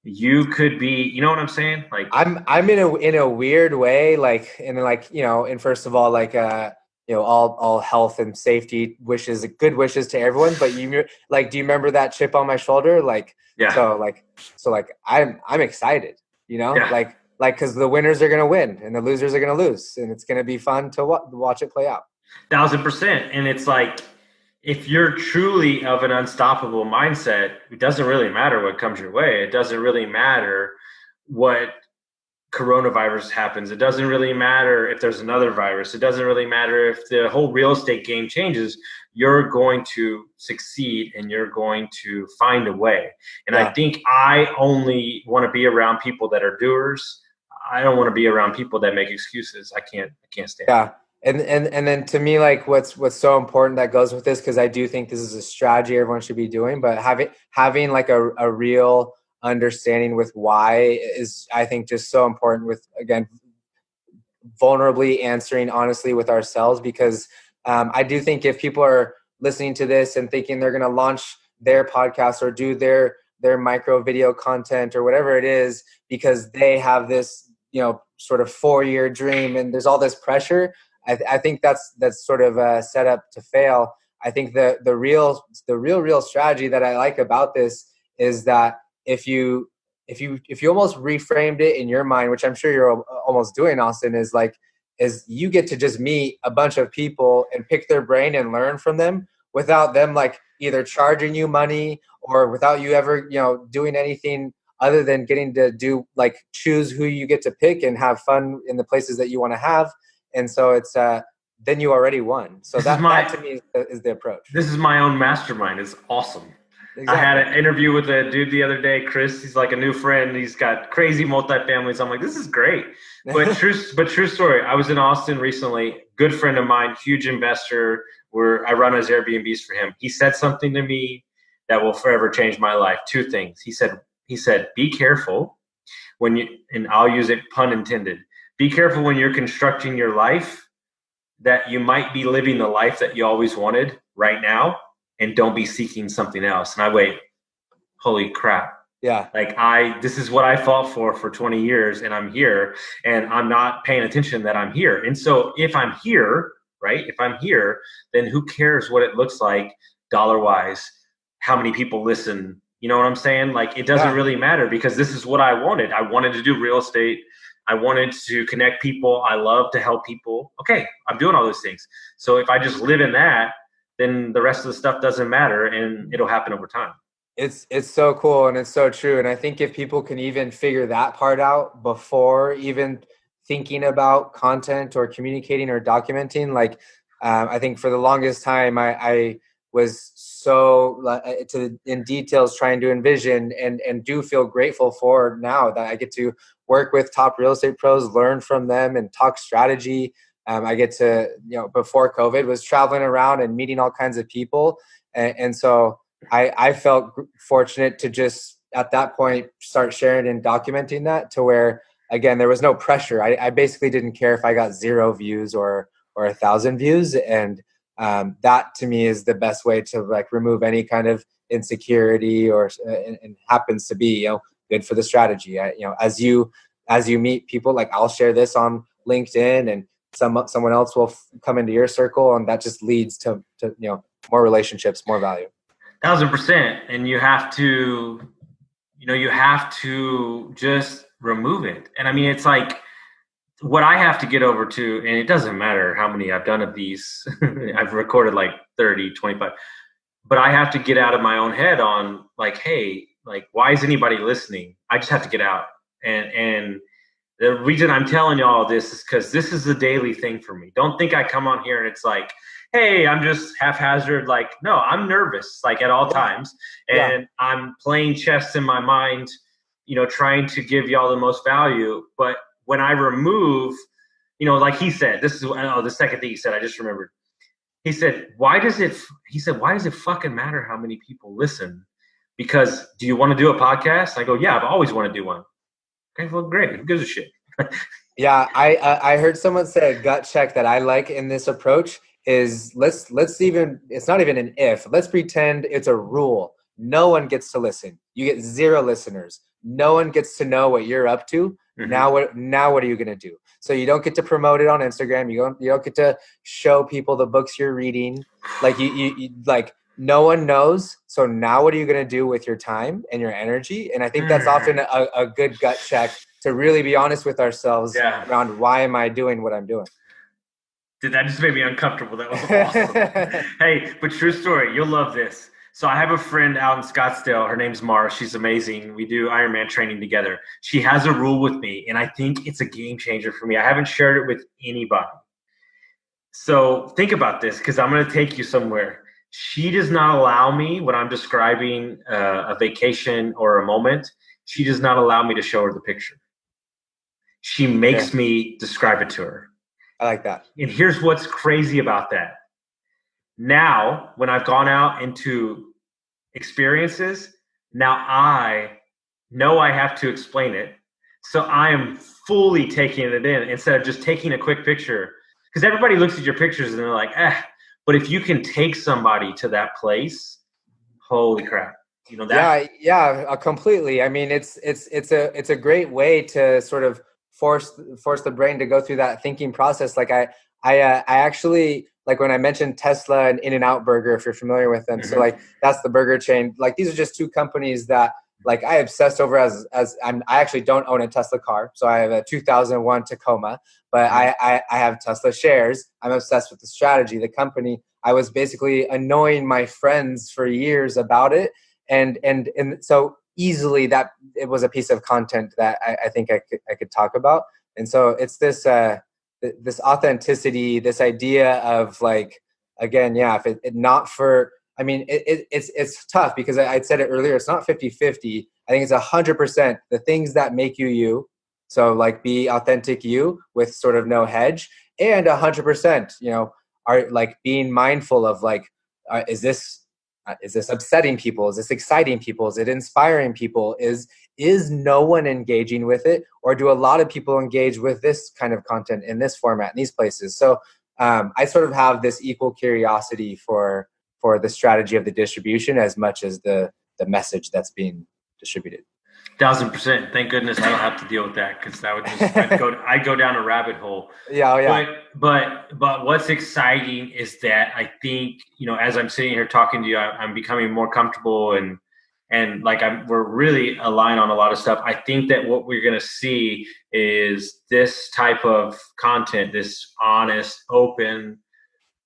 you could be, you know what I'm saying? Like, I'm in a weird way, like, and first of all, like, all health and safety wishes, good wishes to everyone. But do you remember that chip on my shoulder? Like, yeah. So I'm excited, Yeah. like, cause the winners are going to win and the losers are going to lose, and it's going to be fun to watch it play out. 1,000%. And it's like, if you're truly of an unstoppable mindset, it doesn't really matter what comes your way. It doesn't really matter what coronavirus happens. It doesn't really matter if there's another virus. It doesn't really matter if the whole real estate game changes. You're going to succeed and you're going to find a way. And yeah. I think I only want to be around people that are doers. I don't want to be around people that make excuses. I can't stand it. And then to me, like, what's so important that goes with this, because I do think this is a strategy everyone should be doing, but having like a real understanding with why is, I think, just so important, with, again, vulnerably answering honestly with ourselves. Because I do think if people are listening to this and thinking they're going to launch their podcast or do their micro video content or whatever it is, because they have this, sort of 4-year dream and there's all this pressure, I think that's sort of set up to fail. I think the real strategy that I like about this is that if you almost reframed it in your mind, which I'm sure you're almost doing, Austin, is you get to just meet a bunch of people and pick their brain and learn from them without them like either charging you money or without you ever, doing anything other than getting to do, like, choose who you get to pick and have fun in the places that you want to have. And so it's then you already won. So that to me is the approach. This is my own mastermind. It's awesome. Exactly. I had an interview with a dude the other day, Chris. He's like a new friend. He's got crazy multifamilies. I'm like, this is great. But true story. I was in Austin recently. Good friend of mine, huge investor. Where I run his Airbnbs for him. He said something to me that will forever change my life. 2 things. He said, be careful when you, and I'll use it pun intended, be careful when you're constructing your life that you might be living the life that you always wanted right now, and don't be seeking something else. And I wait, holy crap. Yeah. Like this is what I fought for 20 years, and I'm here, and I'm not paying attention that I'm here. And so if I'm here, right, then who cares what it looks like dollar-wise, how many people listen, you know what I'm saying? Like, it doesn't really matter, because this is what I wanted. I wanted to do real estate. I wanted to connect people. I love to help people. Okay, I'm doing all those things. So if I just live in that, then the rest of the stuff doesn't matter, and it'll happen over time. It's so cool, and it's so true. And I think if people can even figure that part out before even thinking about content or communicating or documenting, like, I think for the longest time I was so in details trying to envision and do feel grateful for now that I get to work with top real estate pros, learn from them, and talk strategy. I get to, before COVID, was traveling around and meeting all kinds of people. And so I felt fortunate to just at that point start sharing and documenting that, to where again, there was no pressure. I basically didn't care if I got 0 views or 1,000 views. And that to me is the best way to like remove any kind of insecurity or and happens to be, good for the strategy. As you meet people, like I'll share this on LinkedIn and someone else will come into your circle, and that just leads to more relationships, more value. 1,000%. And you have to just remove it. And I mean, it's like what I have to get over to, and it doesn't matter how many I've done of these. I've recorded like 30, 25, but I have to get out of my own head on like, hey, like, why is anybody listening? I just have to get out. And the reason I'm telling you all this is because this is a daily thing for me. Don't think I come on here and it's like, hey, I'm just haphazard. Like, no, I'm nervous, like at all times. And I'm playing chess in my mind, trying to give y'all the most value. But when I remove, like he said, the second thing he said, I just remembered. He said, why does it fucking matter how many people listen? Because do you want to do a podcast? I go, yeah, I've always wanted to do one. Okay, well, great. Who gives a shit? Yeah, I heard someone say a gut check that I like in this approach is let's even, it's not even an if. Let's pretend it's a rule. No one gets to listen. You get 0 listeners. No one gets to know what you're up to. Mm-hmm. Now what are you going to do? So you don't get to promote it on Instagram. You don't get to show people the books you're reading. Like you like no one knows. So now what are you going to do with your time and your energy? And I think that's often a good gut check to really be honest with ourselves around why am I doing what I'm doing? Dude, that just made me uncomfortable. That was awesome. Hey, but true story. You'll love this. So I have a friend out in Scottsdale. Her name's Mara. She's amazing. We do Ironman training together. She has a rule with me, and I think it's a game changer for me. I haven't shared it with anybody. So think about this, because I'm going to take you somewhere. She does not allow me, when I'm describing a vacation or a moment, she does not allow me to show her the picture. She makes me describe it to her. I like that. And here's what's crazy about that. Now, when I've gone out into experiences, now I know I have to explain it. So I am fully taking it in instead of just taking a quick picture. Because everybody looks at your pictures and they're like, but if you can take somebody to that place, holy crap. Yeah, completely. I mean, it's a great way to sort of force the brain to go through that thinking process. Like I actually, like when I mentioned Tesla and In-N-Out Burger, if you're familiar with them. Mm-hmm. So like that's the burger chain. Like these are just 2 companies that like I obsessed over I actually don't own a Tesla car. So I have a 2001 Tacoma, but I have Tesla shares. I'm obsessed with the strategy, the company. I was basically annoying my friends for years about it. And so easily that it was a piece of content that I think I could talk about. And so it's this authenticity, this idea of like, again, if it not for, I mean, it's tough because I said it earlier, it's not 50-50. I think it's 100% the things that make you. So like be authentic you with sort of no hedge, and 100%, are like being mindful of like, is this upsetting people? Is this exciting people? Is it inspiring people? Is no one engaging with it? Or do a lot of people engage with this kind of content in this format, in these places? So I sort of have this equal curiosity for the strategy of the distribution as much as the message that's being distributed. 1,000%. Thank goodness I don't have to deal with that, because that would just I'd go down a rabbit hole. Yeah. But what's exciting is that I think, as I'm sitting here talking to you, I'm becoming more comfortable and like we're really aligned on a lot of stuff. I think that what we're going to see is this type of content, this honest, open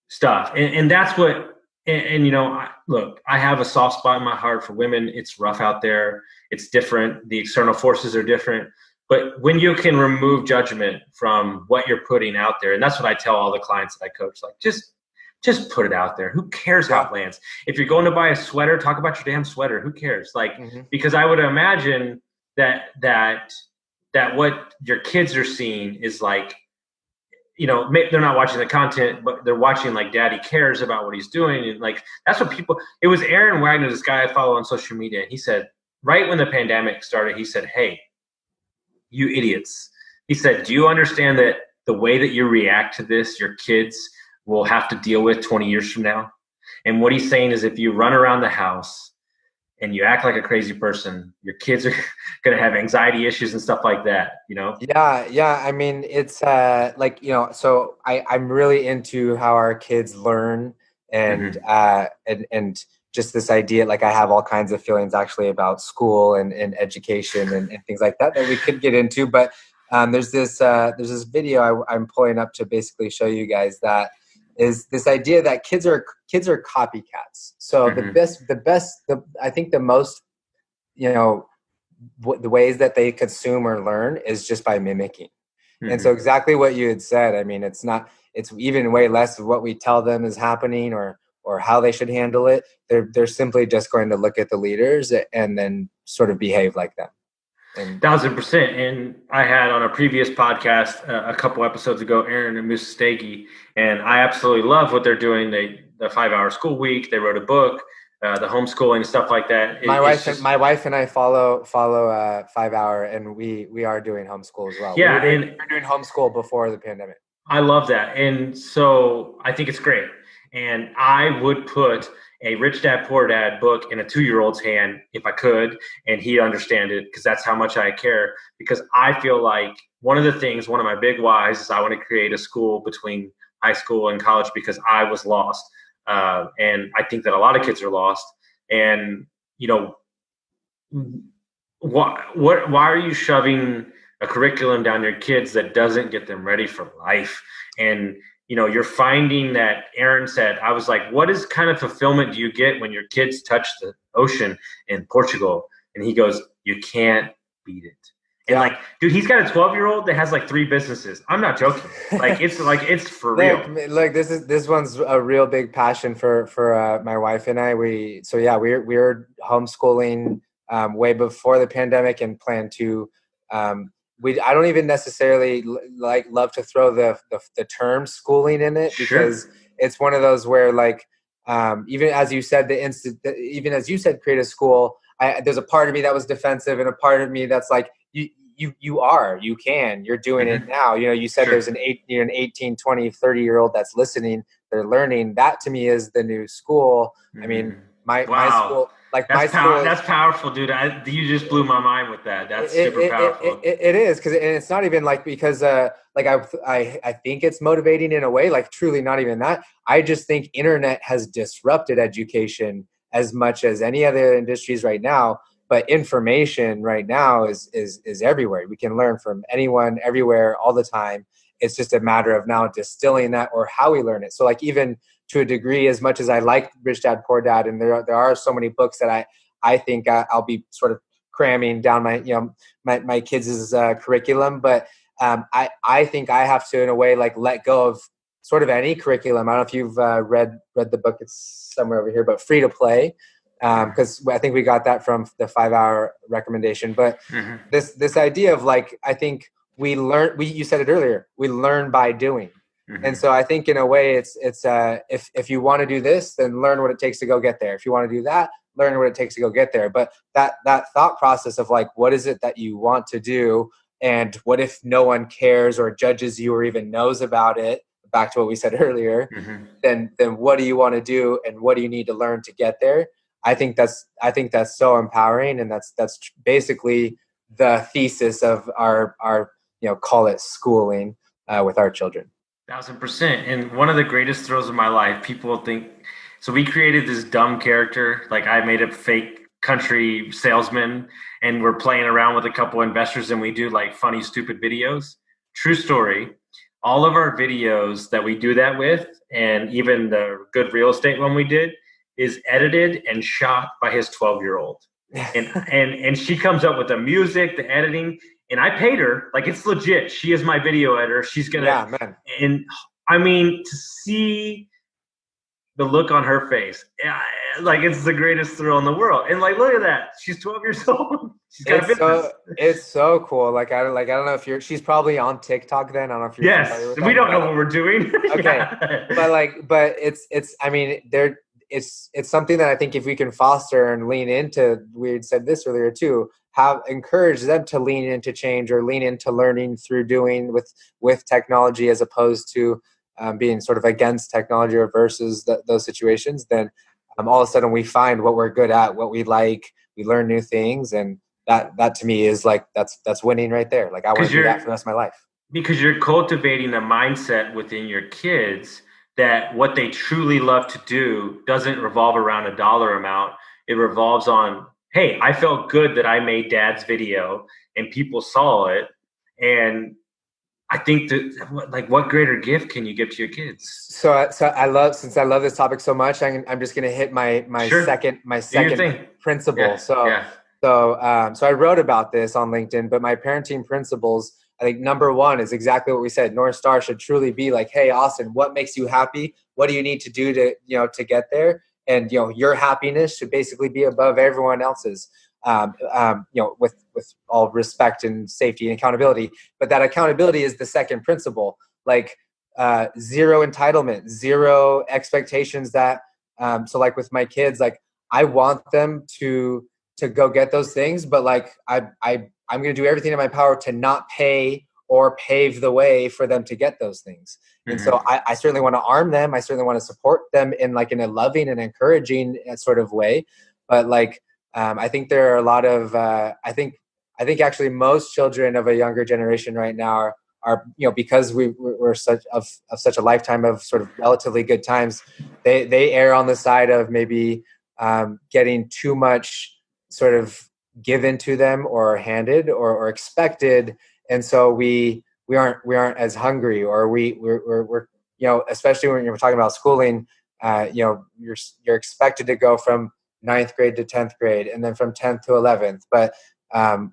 stuff, and that's what. And look, I have a soft spot in my heart for women. It's rough out there. It's different. The external forces are different. But when you can remove judgment from what you're putting out there, and that's what I tell all the clients that I coach, like just put it out there. Who cares how it lands? If you're going to buy a sweater, talk about your damn sweater. Who cares? Like, because I would imagine that what your kids are seeing is like, they're not watching the content, but they're watching like daddy cares about what he's doing. And like, that's what it was Aaron Wagner, this guy I follow on social media. And he said, right when the pandemic started, he said, hey, you idiots. He said, do you understand that the way that you react to this, your kids will have to deal with 20 years from now? And what he's saying is if you run around the house and you act like a crazy person, your kids are going to have anxiety issues and stuff like that, you know? Yeah. I mean, it's like, so I'm really into how our kids learn and and just this idea, like I have all kinds of feelings actually about school and education and things like that we could get into. But there's this video I'm pulling up to basically show you guys that is this idea that kids are copycats. So I think the most, the ways that they consume or learn is just by mimicking. And so exactly what you had said, I mean, it's even way less of what we tell them is happening or how they should handle it. They're simply just going to look at the leaders and then sort of behave like them. 1,000%. And I had on a previous podcast a couple episodes ago, Aaron and Musteghi, and I absolutely love what they're doing. The 5-hour school week, they wrote a book, the homeschooling, stuff like that. My wife and I follow 5-hour, and we are doing homeschool as well. Yeah, we were doing homeschool before the pandemic. I love that. And so I think it's great. And I would put a Rich Dad Poor Dad book in a 2-year-old's hand if I could, and he'd understand it because that's how much I care. Because I feel like one of my big whys is I want to create a school between high school and college because I was lost. And I think that a lot of kids are lost. And, why are you shoving a curriculum down your kids that doesn't get them ready for life? And, you're finding that Aaron said, I was like, what is kind of fulfillment do you get when your kids touch the ocean in Portugal? And he goes, you can't beat it. And like, dude, he's got a 12-year-old that has like 3 businesses. I'm not joking. It's for real. Look, this one's a real big passion for my wife and I. We're homeschooling way before the pandemic and plan to. I don't even necessarily love to throw the term schooling in it because it's one of those where even as you said create a school. There's a part of me that was defensive and a part of me that's like you're doing it now. You said there's an 18, 20, 30-year-old that's listening. They're learning. That to me is the new school. I mean, my school. That's powerful, dude. You just blew my mind with that. That's super powerful. It is and it's not even because I think it's motivating in a way. Like truly, not even that. I just think internet has disrupted education as much as any other industries right now. But information right now is everywhere. We can learn from anyone, everywhere, all the time. It's just a matter of now distilling that or how we learn it. So even to a degree, as much as I like Rich Dad Poor Dad, and there are so many books that I think I'll be sort of cramming down my kids' curriculum, but I think I have to in a way let go of sort of any curriculum. I don't know if you've read the book. It's somewhere over here, but Free to Play, because I think we got that from the 5-hour recommendation. But this idea of I think you said it earlier, we learn by doing. And so I think in a way it's if you want to do this, then learn what it takes to go get there. If you want to do that, learn what it takes to go get there. But that thought process of what is it that you want to do, and what if no one cares or judges you or even knows about it? Back to what we said earlier. Then what do you want to do, and what do you need to learn to get there? I think that's so empowering, and that's basically the thesis of our call it schooling with our children. 1,000%. And one of the greatest thrills of my life, people think, so we created this dumb character. I made a fake country salesman, and we're playing around with a couple investors, and we do funny, stupid videos. True story. All of our videos that we do that with, and even the good real estate one we did, is edited and shot by his 12-year-old. And she comes up with the music, the editing, and I paid her. It's legit. She is my video editor. She's gonna. Yeah, man. And I mean, to see the look on her face, it's the greatest thrill in the world. And look at that. She's 12 years old. She's got a business. It's so cool. I don't know if she's probably on TikTok then. I don't know if you're. Yes, we don't know what we're doing. Okay, but it's. I mean, it's something that I think if we can foster and lean into, we had said this earlier too, encourage them to lean into change or lean into learning through doing with technology, as opposed to being sort of against technology or versus those situations, then all of a sudden we find what we're good at, what we like, we learn new things. And that to me is like, that's winning right there. Like I want to do that for the rest of my life. Because you're cultivating a mindset within your kids that what they truly love to do doesn't revolve around a dollar amount. It revolves on, hey, I felt good that I made dad's video and people saw it. And I think that, like, what greater gift can you give to your kids? So since I love this topic so much, I'm just going to hit my Sure. second principle. Yeah. So I wrote about this on LinkedIn, but my parenting principles, I think number one is exactly what we said. North Star should truly be like, hey, Austin, what makes you happy? What do you need to do to get there? And, your happiness should basically be above everyone else's, with all respect and safety and accountability. But that accountability is the second principle, like zero entitlement, zero expectations that, so like with my kids, like I want them to go get those things, but like I'm going to do everything in my power to not pay or pave the way for them to get those things. And so I certainly want to arm them. I certainly want to support them in a loving and encouraging sort of way. But like, I think there are a lot of, I think actually most children of a younger generation right now are because we're such a lifetime of sort of relatively good times, they err on the side of maybe getting too much sort of given to them or handed or expected. And so we aren't as hungry, or we're especially when you're talking about schooling, you're expected to go from 9th grade to 10th grade and then from 10th to 11th. But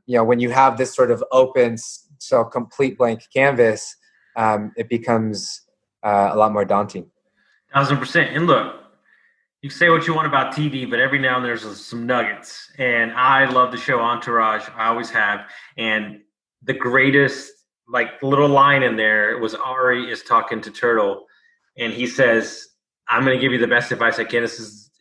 when you have this sort of open, so complete blank canvas, it becomes a lot more daunting. 1,000%. And look, you can say what you want about TV, but every now and then there's some nuggets. And I love the show Entourage. I always have. And the greatest, like, little line in there was Ari is talking to Turtle, and he says, I'm going to give you the best advice I can.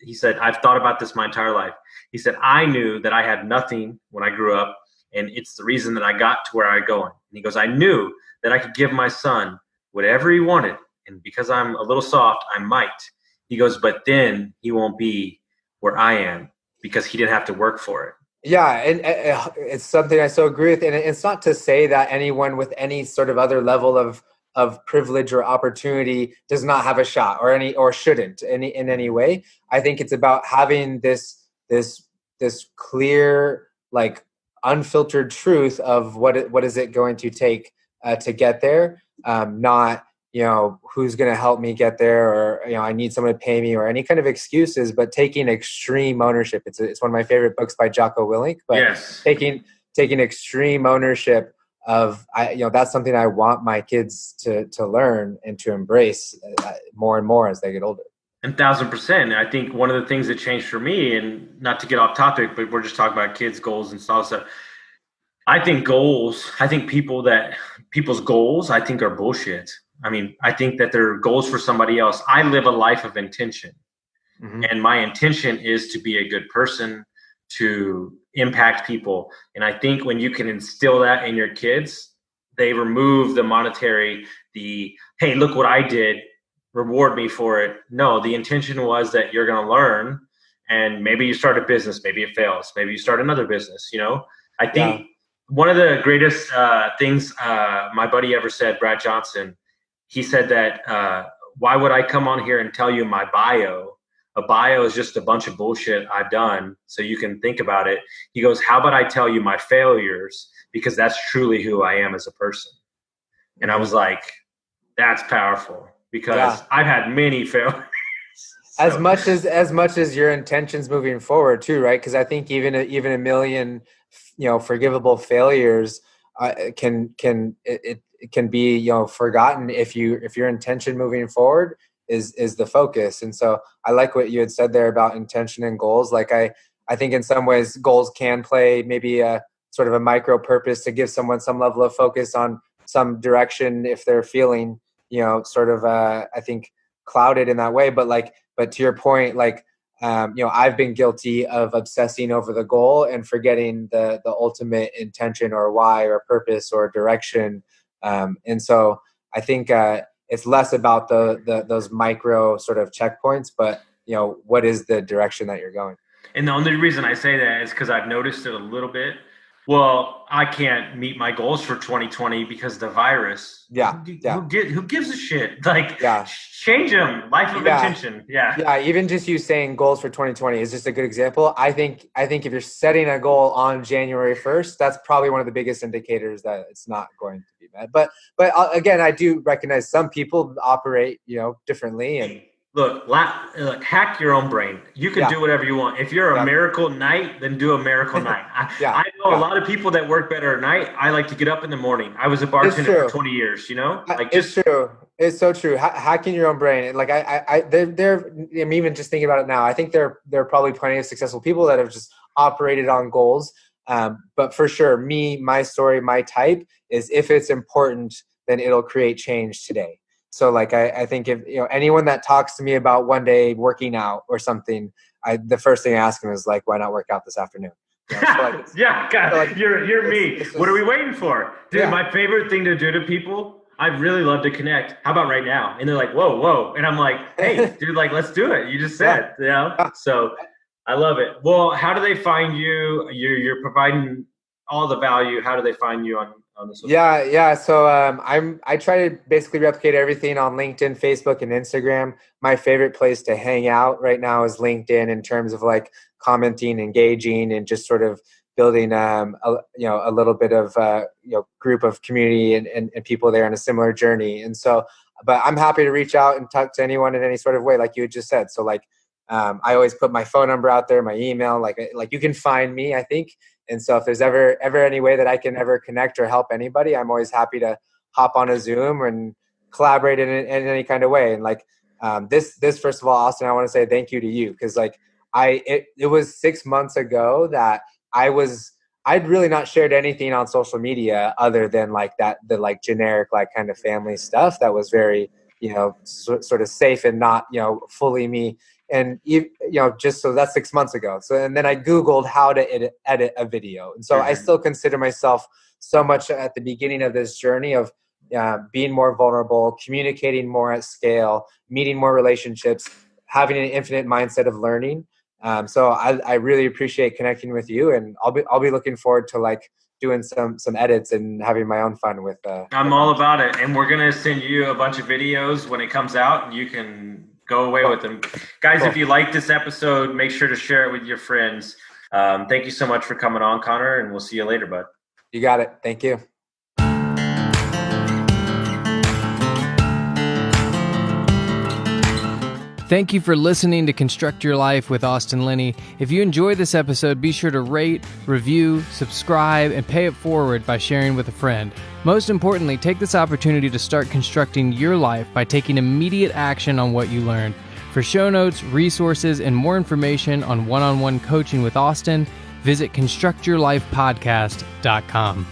He said, I've thought about this my entire life. He said, I knew that I had nothing when I grew up, and it's the reason that I got to where I'm going. And he goes, I knew that I could give my son whatever he wanted, and because I'm a little soft, I might. He goes, but then he won't be where I am because he didn't have to work for it. Yeah, and it's something I so agree with. And it's not to say that anyone with any sort of other level of privilege or opportunity does not have a shot or shouldn't in any way. I think it's about having this clear, like, unfiltered truth of what is it going to take to get there, not who's going to help me get there, or I need someone to pay me, or any kind of excuses, but taking extreme ownership. It's one of my favorite books by Jocko Willink, but yes. taking extreme ownership of that's something I want my kids to learn and to embrace more and more as they get older. 1,000%. I think one of the things that changed for me, and not to get off topic, but we're just talking about kids' goals and stuff. I think people's goals, I think, are bullshit. I mean, I think that they're goals for somebody else. I live a life of intention. Mm-hmm. And my intention is to be a good person, to impact people. And I think when you can instill that in your kids, they remove the monetary, hey, look what I did, reward me for it. No, the intention was that you're going to learn, and maybe you start a business, maybe it fails, maybe you start another business. I think one of the greatest things my buddy ever said, Brad Johnson, he said that why would I come on here and tell you my bio? A bio is just a bunch of bullshit I've done, so you can think about it. He goes, how about I tell you my failures, because that's truly who I am as a person. And I was like, that's powerful, because I've had many failures. So. As much as your intentions moving forward too, right? Because I think even a million forgivable failures it can be forgotten if your intention moving forward is the focus. And so I like what you had said there about intention and goals. Like I think in some ways goals can play maybe a sort of a micro purpose to give someone some level of focus on some direction if they're feeling sort of I think clouded in that way. But to your point, I've been guilty of obsessing over the goal and forgetting the ultimate intention or why or purpose or direction. And so I think it's less about those micro sort of checkpoints, but what is the direction that you're going? And the only reason I say that is because I've noticed it a little bit. Well, I can't meet my goals for 2020 because of the virus. Yeah. Who gives a shit? Change them. Life of intention. Yeah. Yeah. Even just you saying goals for 2020 is just a good example. I think if you're setting a goal on January 1st, that's probably one of the biggest indicators that it's not going to be met. But again, I do recognize some people operate, differently. And Look, hack your own brain. You can do whatever you want. If you're a miracle night, then do a miracle night. I know a lot of people that work better at night. I like to get up in the morning. I was a bartender for 20 years, It's true. It's so true. Hacking your own brain. I'm even just thinking about it now. I think there are probably plenty of successful people that have just operated on goals. But for sure, my story, my type is if it's important, then it'll create change today. So I think if anyone that talks to me about one day working out or something, the first thing I ask them is why not work out this afternoon? You're me. What are we waiting for? Dude, my favorite thing to do to people, I'd really love to connect. How about right now? And they're like, whoa. And I'm like, hey, dude, let's do it. You just said, So I love it. Well, how do they find you? You're providing all the value. How do they find you on this? Yeah. So I try to basically replicate everything on LinkedIn, Facebook, and Instagram. My favorite place to hang out right now is LinkedIn in terms of commenting, engaging, and just sort of building a little bit of group of community and people there on a similar journey. And so, but I'm happy to reach out and talk to anyone in any sort of way, like you had just said. So I always put my phone number out there, my email, you can find me, I think. And so if there's ever any way that I can ever connect or help anybody, I'm always happy to hop on a Zoom and collaborate in any kind of way. And this first of all, Austin, I want to say thank you to you, because it was 6 months ago that I'd really not shared anything on social media other than the generic kind of family stuff that was very sort of safe and not fully me. And just so that's 6 months ago. So and then I Googled how to edit a video, and so I still consider myself so much at the beginning of this journey of being more vulnerable, communicating more at scale, meeting more relationships, having an infinite mindset of learning. So I really appreciate connecting with you, and I'll be looking forward to doing some edits and having my own fun with. I'm all about it, and we're gonna send you a bunch of videos when it comes out, and you can go away with them. Guys, cool. If you like this episode, make sure to share it with your friends. Thank you so much for coming on, Conor, and we'll see you later, bud. You got it. Thank you. Thank you for listening to Construct Your Life with Austin Linney. If you enjoyed this episode, be sure to rate, review, subscribe, and pay it forward by sharing with a friend. Most importantly, take this opportunity to start constructing your life by taking immediate action on what you learned. For show notes, resources, and more information on one-on-one coaching with Austin, visit constructyourlifepodcast.com.